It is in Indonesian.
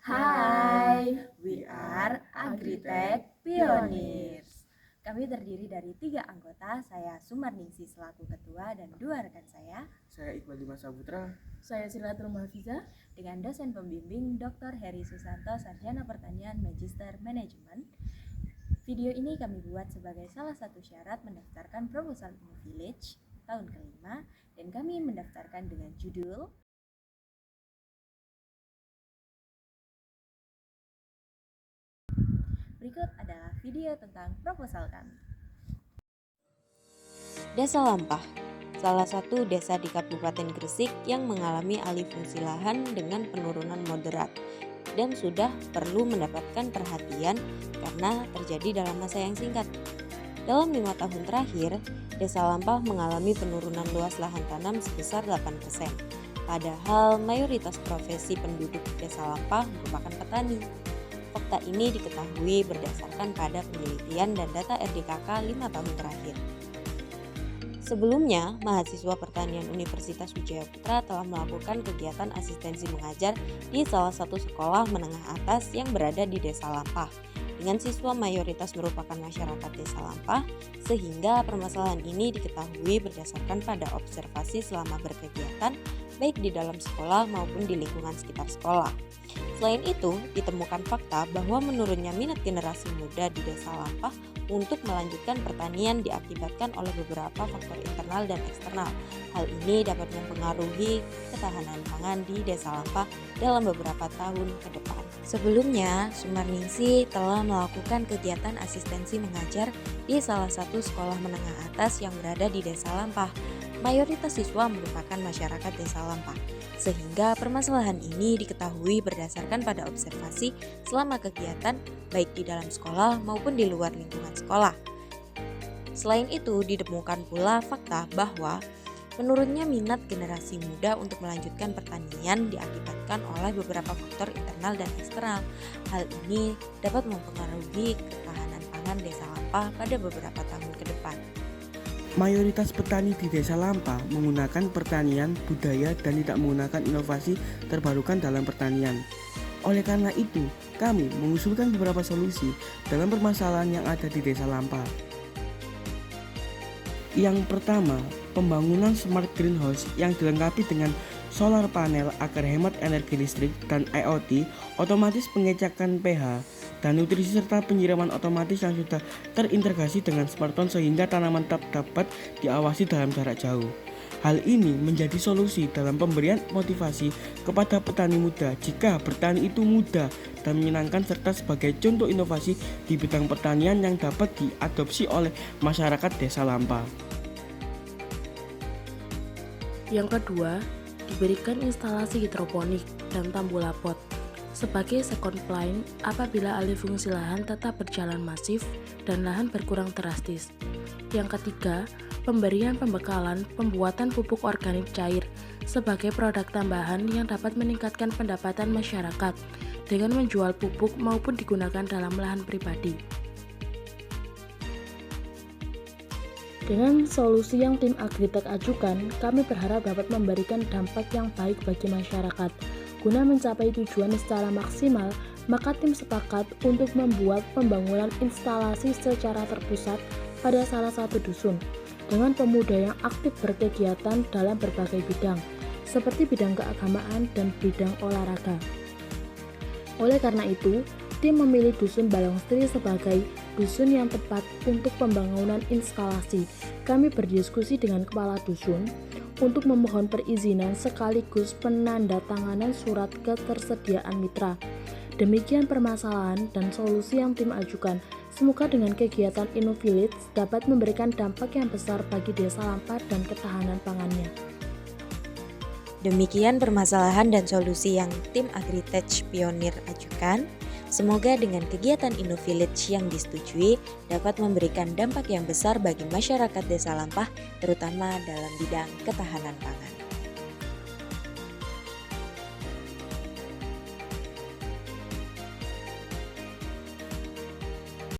Hai, we are Agritech Pioneers. Kami terdiri dari 3 anggota, saya Sumarningsi selaku ketua dan 2 rekan saya. Saya Iqbal Dimas Saputra. Saya Silatul Mahfiza. Dengan dosen pembimbing Dr. Heri Susanto, Sarjana Pertanian Magister Manajemen. Video ini kami buat sebagai salah satu syarat mendaftarkan proposal InnoVillage tahun kelima, dan kami mendaftarkan dengan judul berikut adalah video tentang proposal kami. Desa Lampah, salah satu desa di Kabupaten Gresik yang mengalami alih fungsi lahan dengan penurunan moderat dan sudah perlu mendapatkan perhatian karena terjadi dalam masa yang singkat. Dalam 5 tahun terakhir, Desa Lampah mengalami penurunan luas lahan tanam sebesar 8%. Padahal mayoritas profesi penduduk Desa Lampah merupakan petani. Fakta ini diketahui berdasarkan pada penelitian dan data RDKK 5 tahun terakhir. Sebelumnya, mahasiswa pertanian Universitas Wijaya Putra telah melakukan kegiatan asistensi mengajar di salah satu sekolah menengah atas yang berada di Desa Lampah, dengan siswa mayoritas merupakan masyarakat Desa Lampah, sehingga permasalahan ini diketahui berdasarkan pada observasi selama berkegiatan, baik di dalam sekolah maupun di lingkungan sekitar sekolah. Selain itu, ditemukan fakta bahwa menurunnya minat generasi muda di Desa Lampah untuk melanjutkan pertanian diakibatkan oleh beberapa faktor internal dan eksternal. Hal ini dapat mempengaruhi ketahanan pangan di Desa Lampah dalam beberapa tahun ke depan. Sebelumnya, Sumarningsi telah melakukan kegiatan asistensi mengajar di salah satu sekolah menengah atas yang berada di Desa Lampah. Mayoritas siswa merupakan masyarakat Desa Lampah, sehingga permasalahan ini diketahui berdasarkan pada observasi selama kegiatan baik di dalam sekolah maupun di luar lingkungan sekolah. Selain itu, ditemukan pula fakta bahwa menurunnya minat generasi muda untuk melanjutkan pertanian diakibatkan oleh beberapa faktor internal dan eksternal. Hal ini dapat mempengaruhi ketahanan pangan Desa Lampah pada beberapa tahun ke depan. Mayoritas petani di Desa Lampah menggunakan pertanian budaya dan tidak menggunakan inovasi terbarukan dalam pertanian. Oleh karena itu, kami mengusulkan beberapa solusi dalam permasalahan yang ada di Desa Lampah. Yang pertama, pembangunan smart greenhouse yang dilengkapi dengan solar panel agar hemat energi listrik dan IoT, otomatis pengecekan pH dan nutrisi serta penyiraman otomatis yang sudah terintegrasi dengan smartphone sehingga tanaman tetap dapat diawasi dalam jarak jauh. Hal ini menjadi solusi dalam pemberian motivasi kepada petani muda jika bertani itu mudah dan menyenangkan serta sebagai contoh inovasi di bidang pertanian yang dapat diadopsi oleh masyarakat Desa Lampah. Yang kedua, diberikan instalasi hidroponik dan tambulapot sebagai second plan apabila alih fungsi lahan tetap berjalan masif dan lahan berkurang drastis. Yang ketiga, pemberian pembekalan pembuatan pupuk organik cair sebagai produk tambahan yang dapat meningkatkan pendapatan masyarakat dengan menjual pupuk maupun digunakan dalam lahan pribadi. Dengan solusi yang tim Agritech ajukan, kami berharap dapat memberikan dampak yang baik bagi masyarakat. Guna mencapai tujuan secara maksimal, maka tim sepakat untuk membuat pembangunan instalasi secara terpusat pada salah satu dusun dengan pemuda yang aktif berkegiatan dalam berbagai bidang, seperti bidang keagamaan dan bidang olahraga. Oleh karena itu, tim memilih dusun Balongstri sebagai dusun yang tepat untuk pembangunan instalasi. Kami berdiskusi dengan kepala dusun untuk memohon perizinan sekaligus penandatanganan surat ketersediaan mitra. Demikian permasalahan dan solusi yang tim ajukan. Semoga dengan kegiatan InnoVillage dapat memberikan dampak yang besar bagi Desa Lampah dan ketahanan pangannya. Demikian permasalahan dan solusi yang tim Agritech Pioneer ajukan. Semoga dengan kegiatan InnoVillage yang disetujui dapat memberikan dampak yang besar bagi masyarakat Desa Lampah, terutama dalam bidang ketahanan pangan.